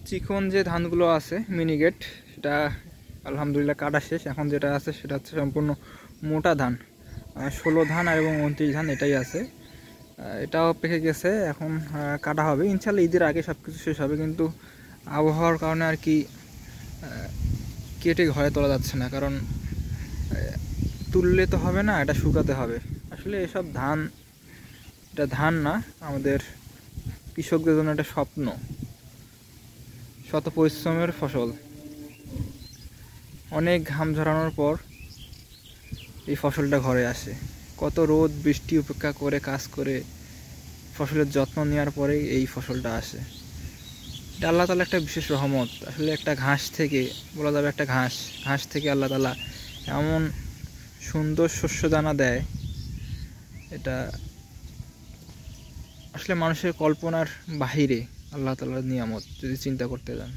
চিকন যে ধানগুলো আছে মিনিকেট, সেটা আলহামদুলিল্লাহ কাটা শেষ। এখন যেটা আছে সেটা হচ্ছে সম্পূর্ণ মোটা ধান, 16 ধান আর এবং 29 ধান এটাই আছে। এটাও পেকে গেছে, এখন কাটা হবে ইনশাল্লাহ, ঈদের আগে সব কিছু শেষ হবে। কিন্তু আবহাওয়ার কারণে আর কি কেটে ঘরে তোলা যাচ্ছে না, কারণ তুললে তো হবে না, এটা শুকাতে হবে। আসলে এসব ধান, এটা ধান না, আমাদের কৃষকদের জন্য একটা স্বপ্ন, শত পরিশ্রমের ফসল। অনেক ঘাম ঝরানোর পর এই ফসলটা ঘরে আসে, কত রোদ বৃষ্টি উপেক্ষা করে কাজ করে ফসলের যত্ন নেওয়ার পরেই এই ফসলটা আসে। এটা আল্লাহ তাআলা একটা বিশেষ রহমত। আসলে একটা ঘাস থেকে, বলা যাবে একটা ঘাস থেকে আল্লাহ তাআলা এমন সুন্দর শস্য দানা দেয়, এটা আসলে মানুষের কল্পনার বাহিরে আল্লাহ তাআলার নিয়ামত, যদি চিন্তা করতে যান।